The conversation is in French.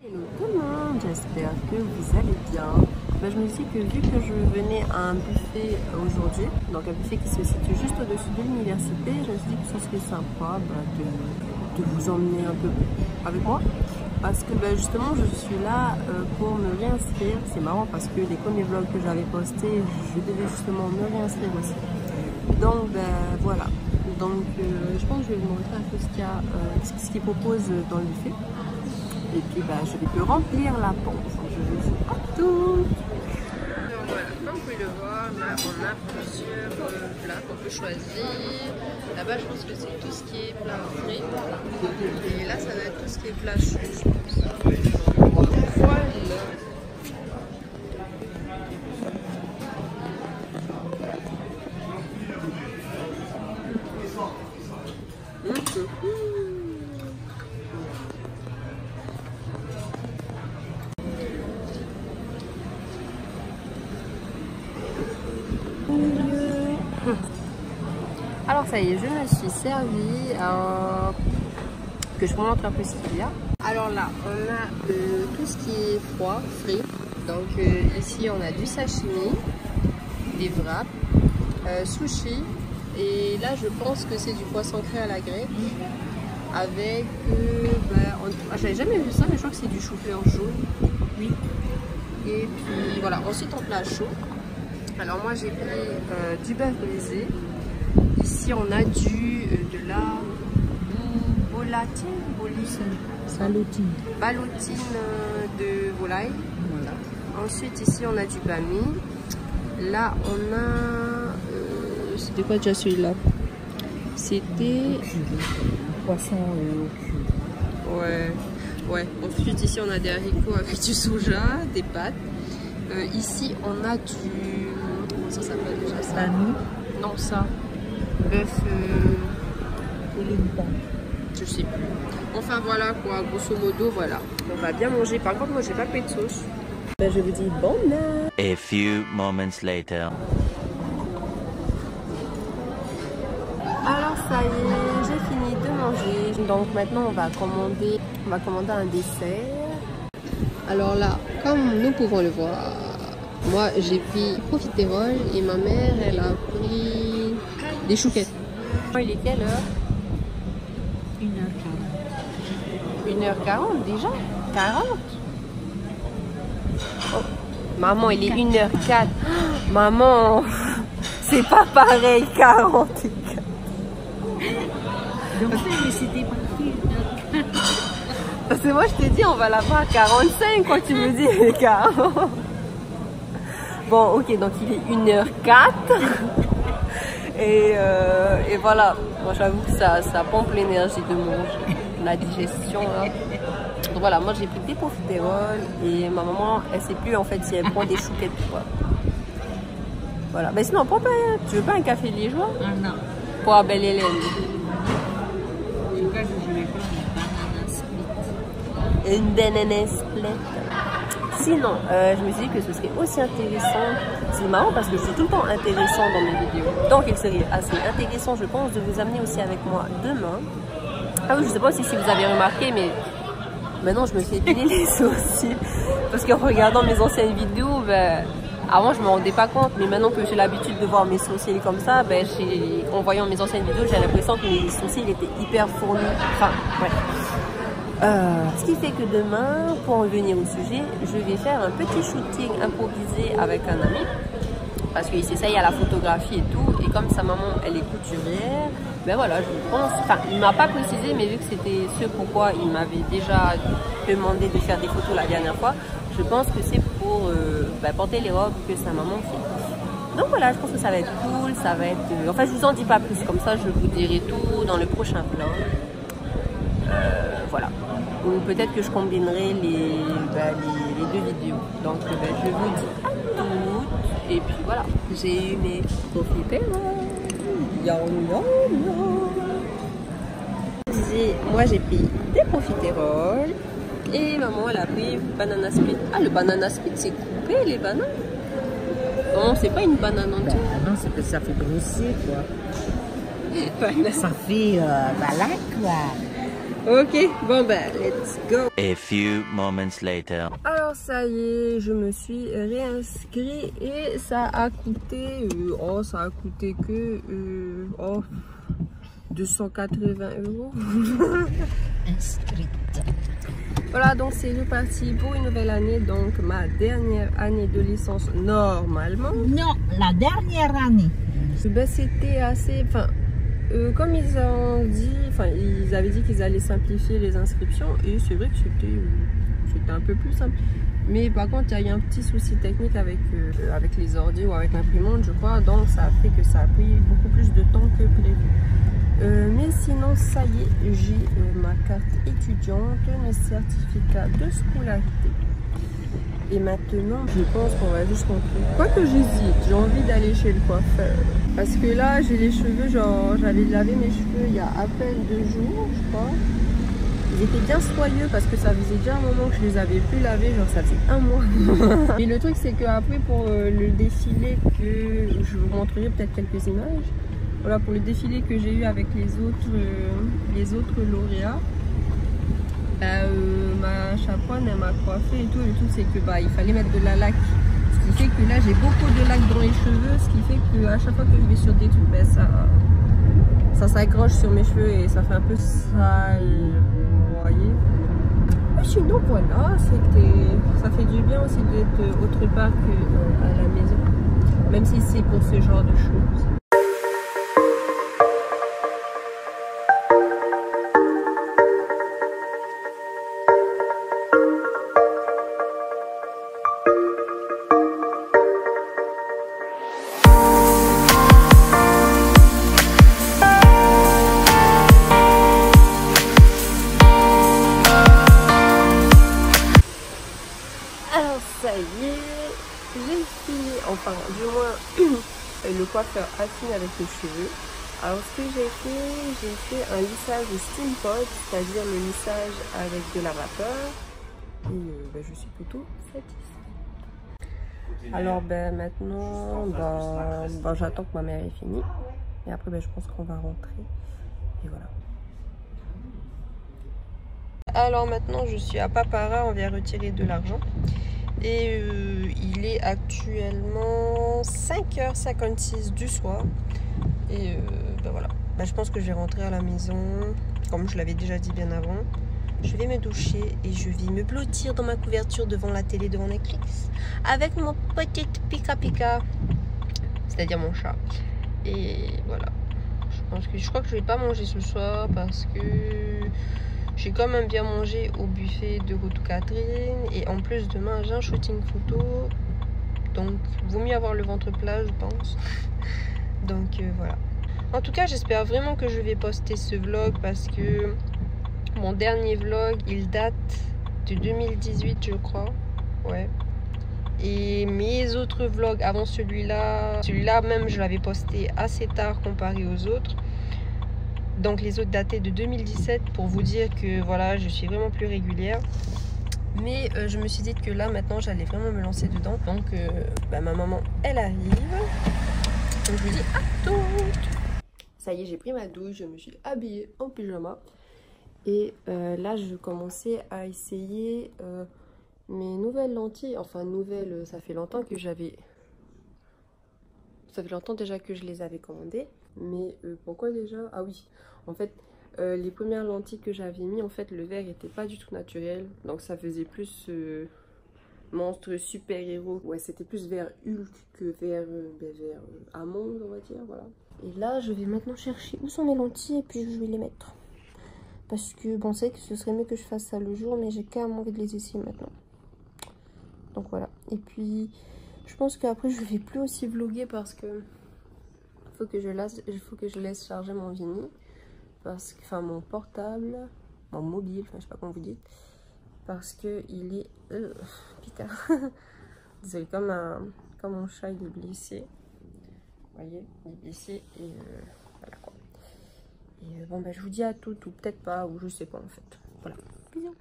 Hello tout le monde, j'espère que vous allez bien. Je me dis que vu que je venais à un buffet aujourd'hui, donc un buffet qui se situe juste au-dessus de l'université, je me suis dit que ce serait sympa de vous emmener un peu avec moi. Parce que justement je suis là pour me réinscrire. C'est marrant parce que les premiers vlogs que j'avais postés, je devais justement me réinscrire aussi. Donc voilà. Donc je pense que je vais vous montrer un peu ce qu'ils proposent dans le buffet. Et puis je vais plus remplir la pompe. Je vous dis à tout. Voilà, comme vous pouvez le voir, là on a plusieurs plats qu'on peut choisir. Là-bas je pense que c'est tout ce qui est plat frais. Et là ça va être tout ce qui est plat chaud, je pense. Voilà. Alors ça y est, je me suis servie. Que je vous montre un peu ce qu'il y a. Alors là, on a tout ce qui est froid, frit. Donc ici, on a du sashimi, des wraps, sushi. Et là, je pense que c'est du poisson cru à la grecque. Avec... j'avais jamais vu ça, mais je crois que c'est du chou-fleur jaune. Oui. Et puis voilà, ensuite en plat chaud. Alors moi, j'ai pris du bœuf brisé. Ici, on a de la ballotine de volaille. Voilà. Ensuite, ici, on a du bami. Là, on a... c'était quoi déjà celui-là? C'était... poisson ouais. Ensuite, ici, on a des haricots avec du soja, des pâtes. Ici, on a du... Comment ça s'appelle déjà ça? Bami. Non, ça. Bœuf... je sais plus. Enfin voilà quoi, grosso modo voilà. On va bien manger. Par contre moi j'ai pas pris de sauce. Je vous dis bon appétit. A few moments later. Alors ça y est, j'ai fini de manger. Donc maintenant on va commander un dessert. Alors là, comme nous pouvons le voir, moi j'ai pris profiterole et ma mère elle a pris des chouquettes. Il est quelle heure? 1h40 déjà? 40? Oh, maman, il est 1h04. Maman, c'est pas pareil, 40 et 4. mais c'était pas Parce que moi, je t'ai dit, on va l'avoir à 45 quand tu me dis 40. Bon, ok, donc il est 1h04. Et voilà, moi j'avoue que ça pompe l'énergie de manger. La digestion là. Donc voilà, moi j'ai pris des profiteroles et ma maman elle sait plus en fait si elle prend des chouquettes ou pas. Voilà, mais sinon prends pas, tu veux pas un café liégeois? Ah non. Pour la belle Hélène. En tout cas, je voulais pas Une banana split. Sinon, je me suis dit que ce serait aussi intéressant. C'est marrant parce que je suis tout le temps intéressant dans mes vidéos. Donc il serait assez intéressant je pense de vous amener aussi avec moi demain. Ah oui, je sais pas si vous avez remarqué, mais maintenant je me fais épiler les sourcils. Parce qu'en regardant mes anciennes vidéos, avant je me rendais pas compte, mais maintenant que j'ai l'habitude de voir mes sourcils comme ça, en voyant mes anciennes vidéos, j'ai l'impression que mes sourcils étaient hyper fournis. Enfin, ouais. Ce qui fait que demain, pour en revenir au sujet, je vais faire un petit shooting improvisé avec un ami. Parce qu'il s'essaye à la photographie et tout, et comme sa maman elle est couturière, voilà, je pense, enfin il m'a pas précisé, mais vu que c'était ce pourquoi il m'avait déjà demandé de faire des photos la dernière fois, je pense que c'est pour porter les robes que sa maman fait. Donc voilà, je pense que ça va être cool, ça va être... Enfin je vous en dis pas plus, comme ça je vous dirai tout dans le prochain vlog. Voilà. Ou peut-être que je combinerai les deux vidéos. Donc je vous dis à toutes. Et puis voilà, j'ai eu mes profiteroles. Moi j'ai pris des profiteroles. Et maman elle a pris banana split. Ah, le banana split c'est coupé les bananes? Non, c'est pas une banane entière. Non, c'est que ça fait grossir quoi. Ça fait voilà quoi. Ok, bon ben, let's go. A few moments later. Alors ça y est, je me suis réinscrit et ça a coûté, ça a coûté que 280 €. Inscrite. Voilà, donc c'est reparti pour une nouvelle année, donc ma dernière année de licence normalement. Non, la dernière année. Ben, c'était assez, comme ils ont dit, ils avaient dit qu'ils allaient simplifier les inscriptions et c'est vrai que c'était un peu plus simple. Mais par contre, il y a eu un petit souci technique avec les ordi ou avec l'imprimante, je crois, donc ça a fait que ça a pris beaucoup plus de temps que prévu. Mais sinon, ça y est, j'ai ma carte étudiante, mes certificats de scolarité. Et maintenant, je pense qu'on va juste rentrer. Quoique j'hésite, j'ai envie d'aller chez le coiffeur. Parce que là, j'ai les cheveux, genre, j'avais lavé mes cheveux il y a à peine 2 jours, je crois. Ils étaient bien soyeux parce que ça faisait déjà un moment que je les avais plus lavés, genre ça faisait 1 mois. Et le truc, c'est qu'après, pour le défilé, que je vous montrerai peut-être quelques images. Voilà, pour le défilé que j'ai eu avec les autres lauréats. Ma chaperonne, elle m'a coiffé et tout. Le truc, c'est que il fallait mettre de la laque. Ce qui fait que là, j'ai beaucoup de laque dans les cheveux. Ce qui fait que à chaque fois que je vais sur des trucs, ça s'accroche sur mes cheveux et ça fait un peu sale. Vous voyez? Mais sinon, voilà, ça fait du bien aussi d'être autre part qu'à la maison. Même si c'est pour ce genre de choses. Ça y est, j'ai fini, enfin du moins le coiffeur a fini avec les cheveux. Alors ce que j'ai fait un lissage steam pot, c'est-à-dire le lissage avec de la vapeur. Et je suis plutôt satisfaite. Alors maintenant, j'attends que ma mère ait fini. Et après je pense qu'on va rentrer. Et voilà. Alors maintenant je suis à Papara, on vient retirer de l'argent. Et il est actuellement 5h56 du soir. Et voilà. Je pense que je vais rentrer à la maison. Comme je l'avais déjà dit bien avant. Je vais me doucher et je vais me blottir dans ma couverture devant la télé, devant Netflix. Avec mon petit Pika Pika. C'est-à-dire mon chat. Et voilà. Je crois que je vais pas manger ce soir parce que j'ai quand même bien mangé au buffet de Route Catherine. Et en plus, demain, j'ai un shooting photo. Donc, vaut mieux avoir le ventre plat, je pense. Donc, voilà. En tout cas, j'espère vraiment que je vais poster ce vlog parce que mon dernier vlog, il date de 2018, je crois. Ouais. Et mes autres vlogs avant celui-là même, je l'avais posté assez tard comparé aux autres. Donc les autres dataient de 2017 pour vous dire que voilà, je suis vraiment plus régulière. Mais je me suis dit que là maintenant j'allais vraiment me lancer dedans. Donc ma maman elle arrive. Donc je lui dis à toutes. Ça y est, j'ai pris ma douche, je me suis habillée en pyjama. Et là je commençais à essayer mes nouvelles lentilles. Enfin nouvelles, ça fait longtemps que j'avais... Ça fait longtemps déjà que je les avais commandées. Mais pourquoi déjà? Ah oui, en fait, les premières lentilles que j'avais mis, en fait, le verre était pas du tout naturel. Donc ça faisait plus monstre super-héros. Ouais, c'était plus vers Hulk que vers amande, on va dire, voilà. Et là, je vais maintenant chercher où sont mes lentilles et puis je vais les mettre. Parce que, bon, c'est que ce serait mieux que je fasse ça le jour, mais j'ai quand même envie de les essayer maintenant. Donc voilà. Et puis, je pense qu'après, je vais plus aussi vlogger parce que... Il faut que je laisse charger mon Vini, parce que, enfin mon portable, mon mobile, enfin je sais pas comment vous dites, parce que il est putain, désolé, comme mon chat il est blessé, vous voyez, il est blessé et voilà quoi. Et bon je vous dis à toutes ou peut-être pas ou je sais pas en fait. Voilà. Bisous.